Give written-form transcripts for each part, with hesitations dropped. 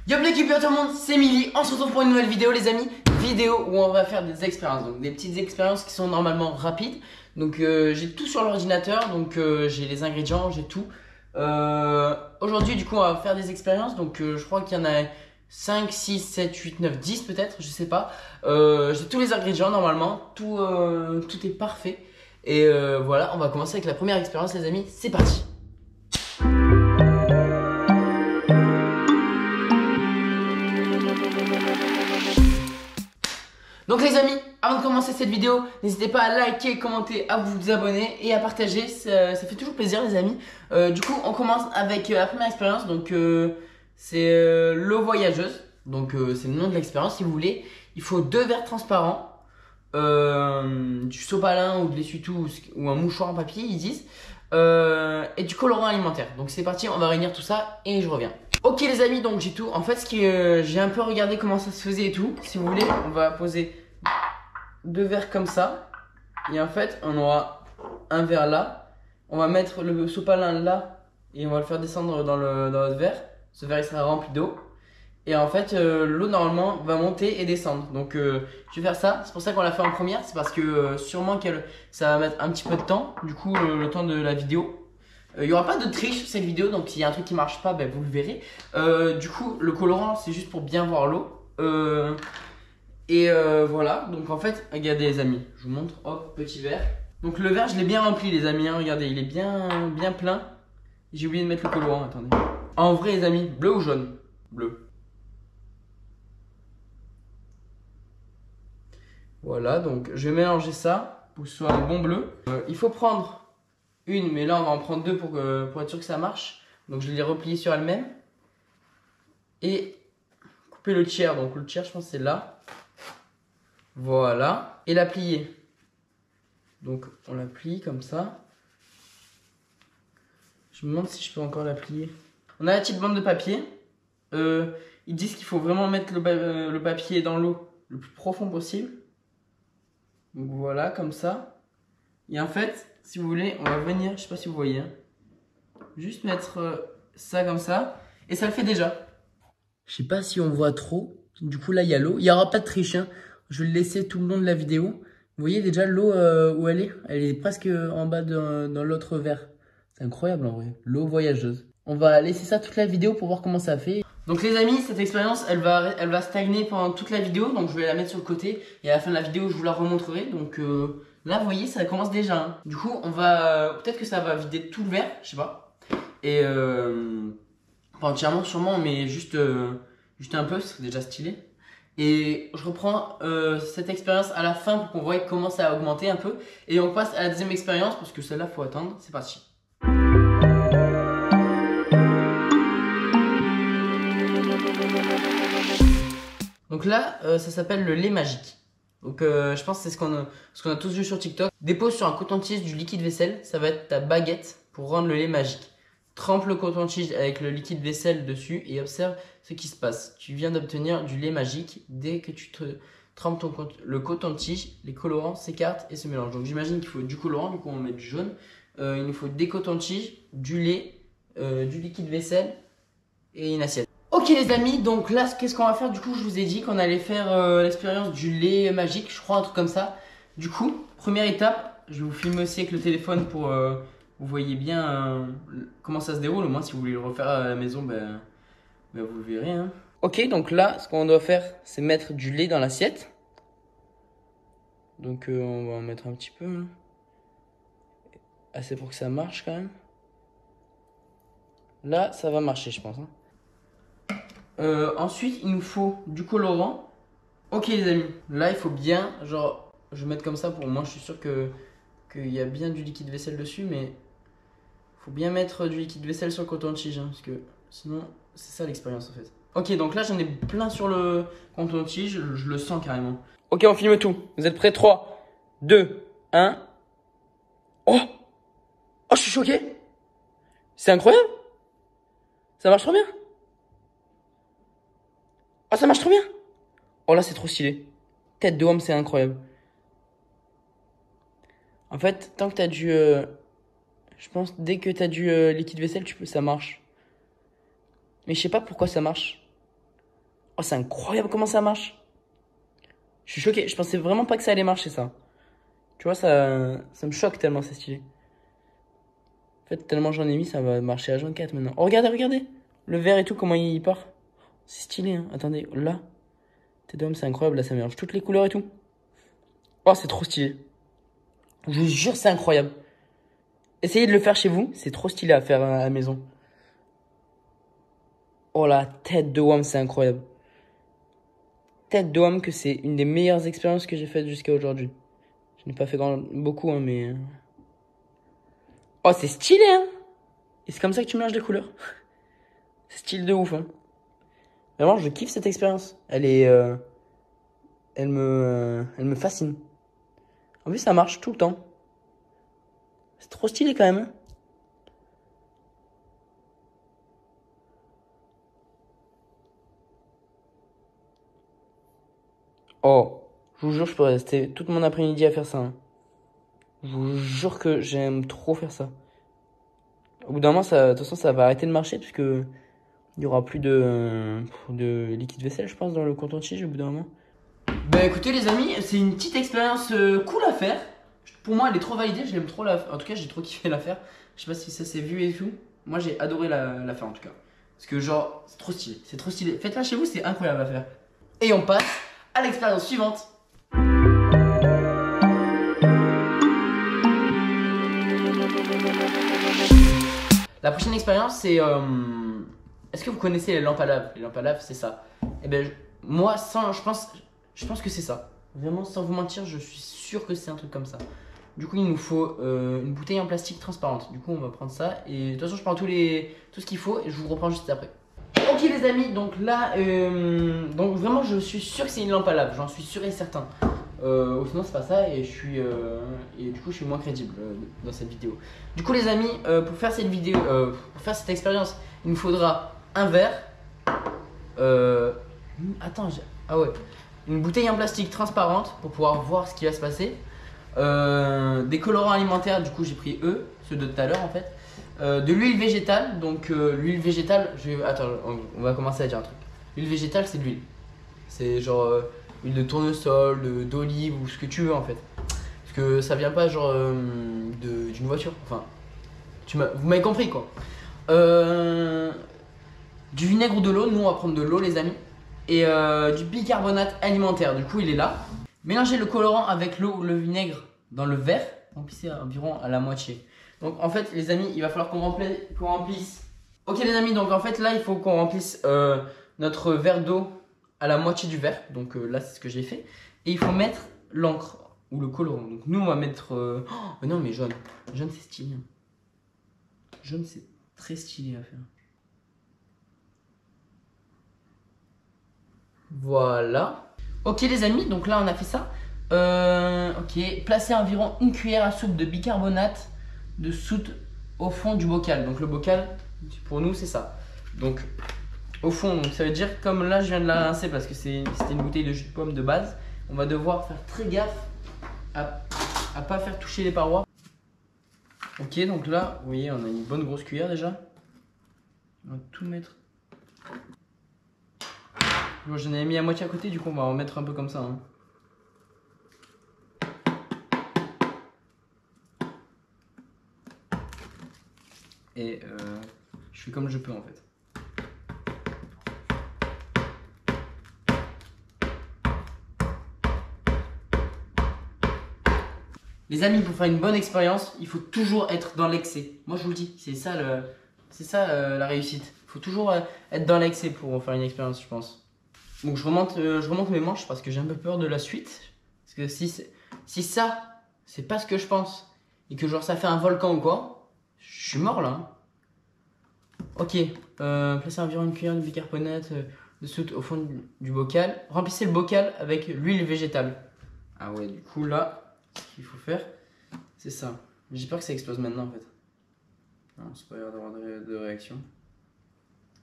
Yo l'équipe, yo tout le monde, c'est Milly. On se retrouve pour une nouvelle vidéo les amis. Vidéo où on va faire des expériences, donc des petites expériences qui sont normalement rapides. Donc j'ai tout sur l'ordinateur, donc j'ai les ingrédients, j'ai tout. Aujourd'hui du coup on va faire des expériences, donc je crois qu'il y en a 5, 6, 7, 8, 9, 10 peut-être, je sais pas. J'ai tous les ingrédients normalement, tout est parfait. Et voilà, on va commencer avec la première expérience les amis, c'est parti. Donc les amis, avant de commencer cette vidéo, n'hésitez pas à liker, commenter, à vous abonner et à partager, ça fait toujours plaisir les amis. Du coup on commence avec la première expérience, donc c'est l'eau voyageuse, donc c'est le nom de l'expérience si vous voulez. Il faut 2 verres transparents, du sopalin ou de l'essuie-tout ou un mouchoir en papier ils disent, et du colorant alimentaire. Donc c'est parti, on va réunir tout ça et je reviens. Ok les amis, donc j'ai tout. En fait j'ai un peu regardé comment ça se faisait et tout. Si vous voulez, on va poser 2 verres comme ça. Et en fait, on aura un verre là. On va mettre le sopalin là et on va le faire descendre dans notre verre. Ce verre il sera rempli d'eau. Et en fait, l'eau normalement va monter et descendre. Donc je vais faire ça. C'est pour ça qu'on l'a fait en première. C'est parce que sûrement ça va mettre un petit peu de temps. Du coup, le temps de la vidéo. Il n'y aura pas de triche sur cette vidéo, donc s'il y a un truc qui marche pas, ben, vous le verrez. Du coup, le colorant, c'est juste pour bien voir l'eau. Voilà, donc en fait, regardez les amis, je vous montre, hop, petit verre. Donc le verre, je l'ai bien rempli les amis, hein, regardez, il est bien plein. J'ai oublié de mettre le colorant, attendez. En vrai les amis, bleu ou jaune? Bleu. Voilà, donc je vais mélanger ça pour que ce soit un bon bleu. Il faut prendre une, mais là on va en prendre deux pour être sûr que ça marche. Donc je vais les replier sur elles-mêmes. Et couper le tiers, donc le tiers je pense c'est là. Voilà, et la plier. Donc on la plie comme ça. Je me demande si je peux encore la plier. On a la petite bande de papier. Ils disent qu'il faut vraiment mettre le papier dans l'eau le plus profond possible. Donc voilà, comme ça. Et en fait, si vous voulez, on va venir, je sais pas si vous voyez, hein, juste mettre ça comme ça. Et ça le fait déjà. Je sais pas si on voit trop. Du coup là il y a l'eau. Il n'y aura pas de triche, hein. Je vais le laisser tout le long de la vidéo. Vous voyez déjà l'eau où elle est? Elle est presque en bas dans l'autre verre. C'est incroyable en vrai. L'eau voyageuse. On va laisser ça toute la vidéo pour voir comment ça fait. Donc les amis, cette expérience, elle va stagner pendant toute la vidéo. Donc je vais la mettre sur le côté. Et à la fin de la vidéo, je vous la remontrerai. Donc là, vous voyez, ça commence déjà, hein. Du coup, on va... Peut-être que ça va vider tout le verre. Je sais pas. Et... Pas entièrement sûrement, mais juste un peu, c'est déjà stylé. Et je reprends cette expérience à la fin pour qu'on voit comment ça a augmenté un peu. Et on passe à la deuxième expérience parce que celle-là, faut attendre. C'est parti. Donc là, ça s'appelle le lait magique. Donc je pense que c'est ce qu'on a tous vu sur TikTok. Dépose sur un coton-tige du liquide vaisselle. Ça va être ta baguette pour rendre le lait magique. Trempe le coton-tige avec le liquide vaisselle dessus et observe ce qui se passe. Tu viens d'obtenir du lait magique. Dès que tu trempes le coton-tige, les colorants s'écartent et se mélangent. Donc j'imagine qu'il faut du colorant, du coup on met du jaune. Il nous faut des cotons-tiges, du lait, du liquide vaisselle et une assiette. Ok les amis, donc là qu'est-ce qu'on va faire? Du coup je vous ai dit qu'on allait faire l'expérience du lait magique, je crois un truc comme ça. Du coup, première étape, je vais vous filmer aussi avec le téléphone pour... vous voyez bien comment ça se déroule. Au moins, si vous voulez le refaire à la maison, ben vous le verrez, hein. Ok, donc là, ce qu'on doit faire, c'est mettre du lait dans l'assiette. Donc, on va en mettre un petit peu, hein. Assez pour que ça marche quand même. Là, ça va marcher, je pense, hein. Ensuite, il nous faut du colorant. Ok, les amis, là, il faut bien, genre, je vais mettre comme ça pour moi, je suis sûr qu'il y a bien du liquide vaisselle dessus, mais faut bien mettre du liquide vaisselle sur le coton-tige, hein, parce que sinon, c'est ça l'expérience en fait. Ok, donc là j'en ai plein sur le coton-tige, je le sens carrément. Ok, on filme tout. Vous êtes prêts? 3, 2, 1. Oh! Oh, je suis choqué! C'est incroyable! Ça marche trop bien! Oh, ça marche trop bien! Oh là, c'est trop stylé. Tête de homme, c'est incroyable. En fait, tant que t'as du... je pense dès que t'as du liquide vaisselle, ça marche. Mais je sais pas pourquoi ça marche. Oh, c'est incroyable comment ça marche. Je suis choqué. Je pensais vraiment pas que ça allait marcher, ça. Tu vois, ça me choque tellement c'est stylé. En fait, tellement j'en ai mis, ça va marcher H24 maintenant. Oh, regardez, regardez. Le vert et tout, comment il part. C'est stylé, hein. Attendez, là. T-Dome, c'est incroyable. Là, ça mélange toutes les couleurs et tout. Oh, c'est trop stylé. Je vous jure, c'est incroyable. Essayez de le faire chez vous. C'est trop stylé à faire à la maison. Oh, la tête de WAM, c'est incroyable. Tête de WAM que c'est une des meilleures expériences que j'ai faites jusqu'à aujourd'hui. Je n'ai pas fait beaucoup, hein, mais... Oh, c'est stylé, hein. Et c'est comme ça que tu mélanges les couleurs. C'est stylé de ouf, hein. Vraiment, je kiffe cette expérience. Elle me fascine. En plus, ça marche tout le temps. C'est trop stylé quand même, hein. Oh, je vous jure, je peux rester toute mon après-midi à faire ça, hein. Je vous jure que j'aime trop faire ça. Au bout d'un moment, de toute façon, ça va arrêter de marcher parce que il y aura plus de liquide vaisselle, je pense, dans le coton-tige au bout d'un moment. Bah écoutez les amis, c'est une petite expérience cool à faire. Pour moi, elle est trop validée, je l'aime trop en tout cas, j'ai trop kiffé la faire. Je sais pas si ça s'est vu et tout. Moi, j'ai adoré la faire en tout cas. Parce que genre, c'est trop stylé, c'est trop stylé. Faites-la chez vous, c'est incroyable à faire. Et on passe à l'expérience suivante. La prochaine expérience, c'est. Est-ce que vous connaissez les lampes à lave? Les lampes à lave, c'est ça. Et ben, moi, je pense que c'est ça. Vraiment, sans vous mentir, je suis sûr que c'est un truc comme ça. Du coup, il nous faut une bouteille en plastique transparente. Du coup, on va prendre ça. Et de toute façon, je prends tout ce qu'il faut et je vous reprends juste après. Ok, les amis, donc là, donc vraiment, je suis sûr que c'est une lampe à lave. J'en suis sûr et certain. Ou sinon c'est pas ça et du coup je suis moins crédible dans cette vidéo. Du coup les amis, pour faire cette vidéo, pour faire cette expérience, il nous faudra un verre. Attends, ah ouais, une bouteille en plastique transparente pour pouvoir voir ce qui va se passer. Des colorants alimentaires, du coup j'ai pris ceux de tout à l'heure en fait. De l'huile végétale, donc l'huile végétale, attends, on va commencer à dire un truc. L'huile végétale c'est de l'huile. C'est genre huile de tournesol, d'olive ou ce que tu veux en fait. Parce que ça vient pas genre d'une voiture. Enfin, vous m'avez compris quoi. Du vinaigre ou de l'eau, nous on va prendre de l'eau les amis. Et du bicarbonate alimentaire, du coup il est là. Mélangez le colorant avec l'eau ou le vinaigre dans le verre. Remplissez environ à la moitié. Donc en fait les amis, il va falloir qu'on remplisse. Ok les amis, donc en fait là il faut qu'on remplisse notre verre d'eau à la moitié du verre. Donc là c'est ce que j'ai fait. Et il faut mettre l'encre ou le colorant. Donc nous on va mettre... Oh non mais jaune. Jaune c'est stylé. Jaune c'est très stylé à faire. Voilà. Ok les amis, donc là on a fait ça. Ok, placez environ une cuillère à soupe de bicarbonate de soude au fond du bocal. Donc le bocal, pour nous c'est ça. Donc au fond, donc ça veut dire comme là je viens de la rincer parce que c'était une bouteille de jus de pomme de base. On va devoir faire très gaffe à pas faire toucher les parois. Ok, donc là, vous voyez, on a une bonne grosse cuillère déjà. On va tout mettre. Bon, j'en ai mis à moitié à côté, du coup on va en mettre un peu comme ça, hein. Et je fais comme je peux en fait. Les amis, pour faire une bonne expérience, il faut toujours être dans l'excès. Moi je vous le dis, c'est ça la réussite. Il faut toujours être dans l'excès pour faire une expérience, je pense. Donc je remonte mes manches parce que j'ai un peu peur de la suite. Parce que si ça, c'est pas ce que je pense, et que genre ça fait un volcan ou quoi, je suis mort là, hein. Ok, placez environ une cuillère de bicarbonate de soude au fond du bocal. Remplissez le bocal avec l'huile végétale. Ah ouais, du coup là, ce qu'il faut faire, c'est ça. J'ai peur que ça explose maintenant en fait. Non, c'est pas grave d'avoir de réaction.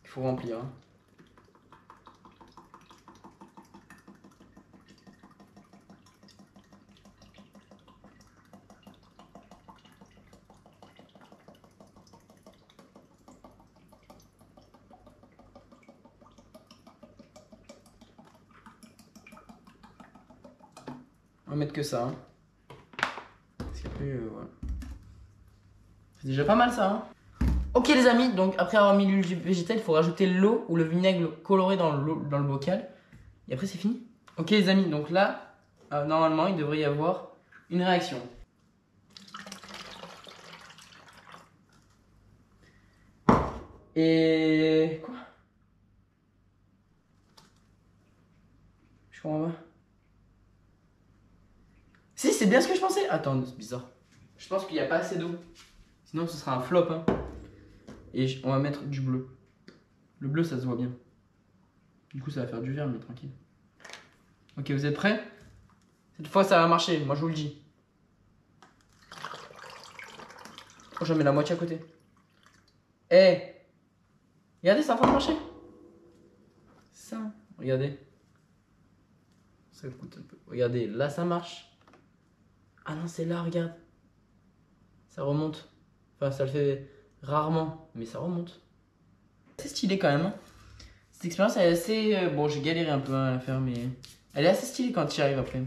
Il faut remplir, hein. On va mettre que ça. Hein. Parce qu'après, voilà. C'est déjà pas mal ça. Hein. Ok les amis, donc après avoir mis l'huile végétale, il faut rajouter l'eau ou le vinaigre coloré dans le bocal. Et après c'est fini. Ok les amis, donc là, normalement il devrait y avoir une réaction. Et... quoi? Je comprends pas. Si, c'est bien ce que je pensais. Attends, c'est bizarre. Je pense qu'il n'y a pas assez d'eau. Sinon ce sera un flop. Hein. Et on va mettre du bleu. Le bleu ça se voit bien. Du coup ça va faire du vert mais tranquille. Ok, vous êtes prêts? Cette fois ça va marcher, moi je vous le dis. Oh, j'en mets la moitié à côté. Eh hey. Regardez, ça va marcher. Ça, regardez. Ça coûte un peu. Regardez, là ça marche. Ah non, c'est là, regarde. Ça remonte. Enfin, ça le fait rarement, mais ça remonte. C'est stylé quand même. Hein. Cette expérience elle est assez... bon, j'ai galéré un peu à la faire, mais... Elle est assez stylée quand tu y arrives après.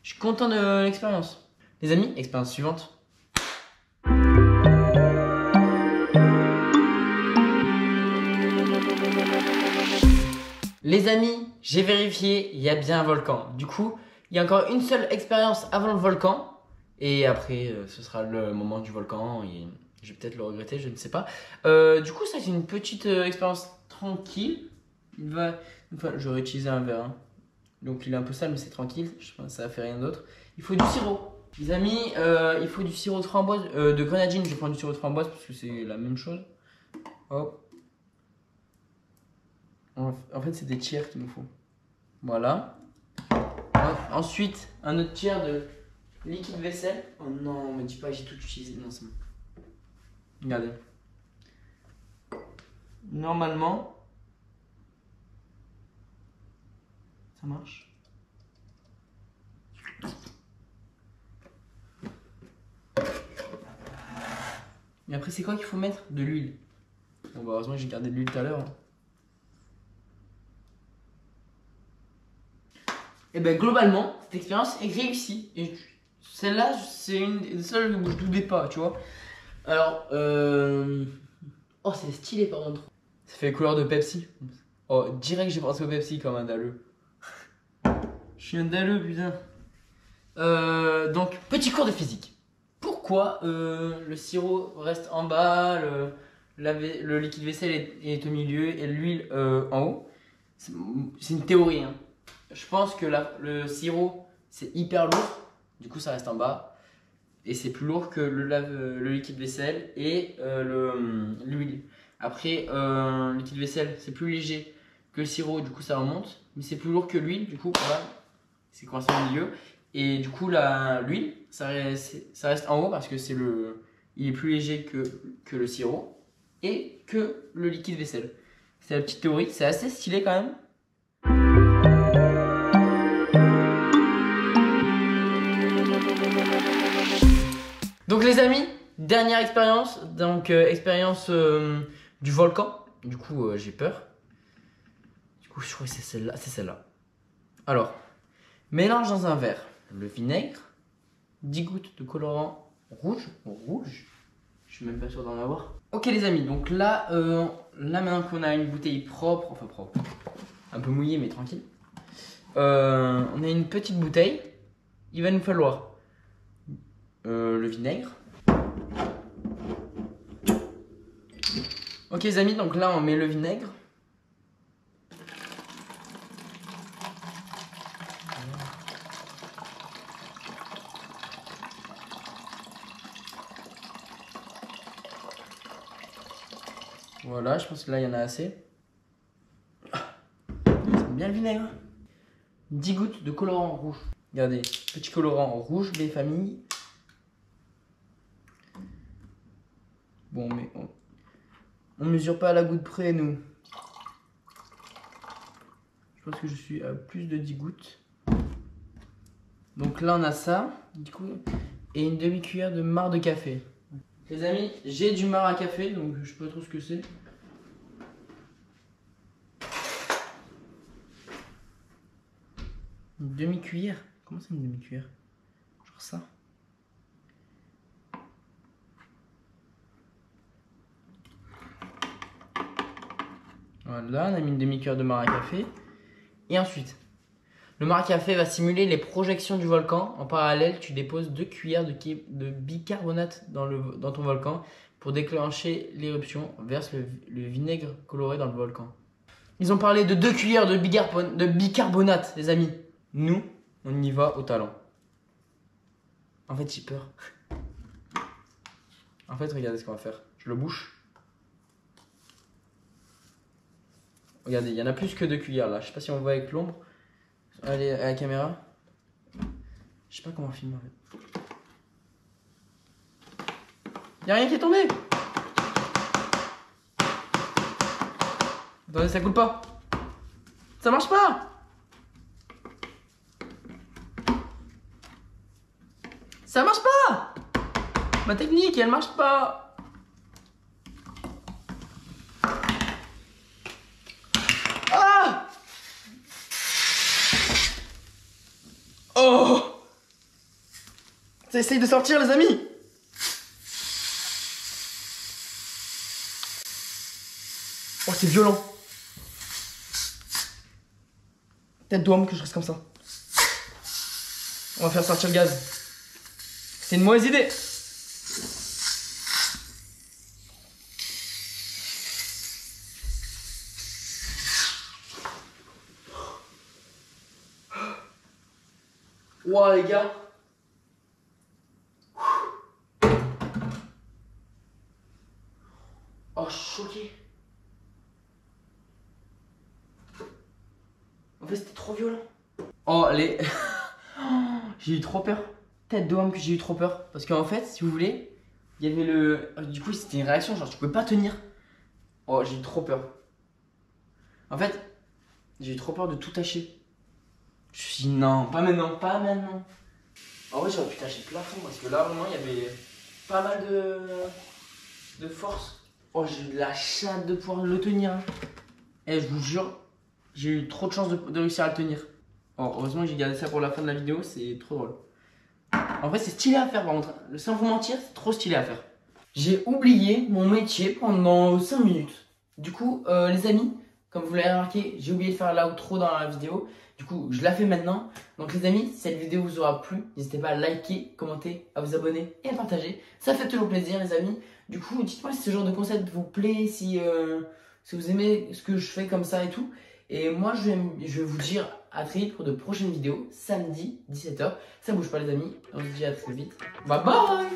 Je suis content de l'expérience. Les amis, expérience suivante. Les amis, j'ai vérifié, il y a bien un volcan. Du coup, il y a encore une seule expérience avant le volcan. Et après, ce sera le moment du volcan. Et je vais peut-être le regretter, je ne sais pas. Du coup, ça c'est une petite expérience tranquille. Enfin, j'aurais utilisé un verre. Hein. Donc il est un peu sale, mais c'est tranquille. Je pense que ça ne fait rien d'autre. Il faut du sirop. Les amis, il faut du sirop de framboise. De grenadine, je prends du sirop de framboise parce que c'est la même chose. Hop. En fait, c'est des tiers qu'il nous faut. Voilà. Ensuite, un autre tiers de liquide vaisselle. Oh non, me dis pas, j'ai tout utilisé. Non, c'est bon. Regardez. Normalement, ça marche. Et après, c'est quoi qu'il faut mettre? De l'huile. Bon, bah, heureusement, j'ai gardé de l'huile tout à l'heure. Et ben globalement, cette expérience est réussie. Et celle-là, c'est une des seules où je doutais pas, tu vois. Alors, oh, c'est stylé par contre. Ça fait couleur de Pepsi. Oh, direct, j'ai pensé au Pepsi comme un dalleux. Je suis un dalleux, putain. Donc, petit cours de physique. Pourquoi le sirop reste en bas, le liquide vaisselle est au milieu et l'huile en haut? C'est une théorie, hein. Je pense que le sirop, c'est hyper lourd. Du coup, ça reste en bas. Et c'est plus lourd que le liquide vaisselle et l'huile. Après, le liquide vaisselle, c'est plus léger que le sirop. Du coup, ça remonte. Mais c'est plus lourd que l'huile. Du coup, voilà, c'est coincé au milieu. Et du coup, l'huile, ça reste en haut parce que il est plus léger que le sirop et que le liquide vaisselle. C'est la petite théorie. C'est assez stylé quand même. Donc les amis, dernière expérience, donc expérience du volcan. Du coup j'ai peur. Du coup je crois que c'est celle-là, Alors, mélange dans un verre le vinaigre, 10 gouttes de colorant rouge. Je suis même pas sûr d'en avoir. Ok les amis, donc là maintenant qu'on a une bouteille propre, enfin propre, un peu mouillée mais tranquille. On a une petite bouteille. Il va nous falloir le vinaigre. Ok les amis, donc là on met le vinaigre. Voilà, je pense que là il y en a assez. C'est bien le vinaigre. 10 gouttes de colorant rouge. Regardez, petit colorant rouge, des familles. Bon, mais on mesure pas à la goutte près, nous. Je pense que je suis à plus de 10 gouttes. Donc là, on a ça, du coup, et une demi-cuillère de marc de café. Les amis, j'ai du marc à café, donc je sais pas trop ce que c'est. Une demi-cuillère? Comment c'est une demi-cuillère? pour ça. Voilà, on a mis une demi-cuillère de marc à café. Et ensuite, le marc à café va simuler les projections du volcan. En parallèle, tu déposes 2 cuillères de bicarbonate dans ton volcan pour déclencher l'éruption. Verse le vinaigre coloré dans le volcan. Ils ont parlé de 2 cuillères de bicarbonate, les amis. Nous, on y va au talent. En fait, j'ai peur. En fait, regardez ce qu'on va faire. Je le bouche. Regardez, il y en a plus que 2 cuillères là. Je sais pas si on voit avec l'ombre. Allez, à la caméra. Je sais pas comment filmer en fait. Y'a rien qui est tombé. Attendez, ça coule pas. Ça marche pas. Ça marche pas. Ma technique, elle marche pas. Ah. Oh. Ça essaye de sortir, les amis. Oh, c'est violent. Tête d'homme que je reste comme ça. On va faire sortir le gaz. C'est une mauvaise idée. Wow, les gars. Oh, je suis choqué. En fait, c'était trop violent. Oh, les... j'ai eu trop peur. Tête de homme que j'ai eu trop peur. Parce qu'en fait, si vous voulez, il y avait le... Du coup, c'était une réaction, genre, je pouvais pas tenir. Oh, j'ai eu trop peur. En fait, j'ai eu trop peur de tout tâcher. Je me suis dit, non, pas maintenant, pas maintenant. En vrai, j'aurais pu tâcher le plafond parce que là, vraiment, il y avait pas mal de force. Oh, j'ai eu de la chatte de pouvoir le tenir. Et je vous jure, j'ai eu trop de chance de réussir à le tenir. Oh, heureusement que j'ai gardé ça pour la fin de la vidéo, c'est trop drôle. En vrai, c'est stylé à faire par contre. Sans vous mentir, c'est trop stylé à faire. J'ai oublié mon métier pendant 5 minutes. Du coup, les amis, comme vous l'avez remarqué, j'ai oublié de faire l'outro dans la vidéo. Du coup, je la fais maintenant. Donc les amis, si cette vidéo vous aura plu, n'hésitez pas à liker, commenter, à vous abonner et à partager. Ça fait toujours plaisir les amis. Du coup, dites-moi si ce genre de concept vous plaît, si vous aimez ce que je fais comme ça et tout. Et moi, je vais vous dire à très vite pour de prochaines vidéos, samedi 17h. Ça bouge pas les amis, on se dit à très vite. Bye bye.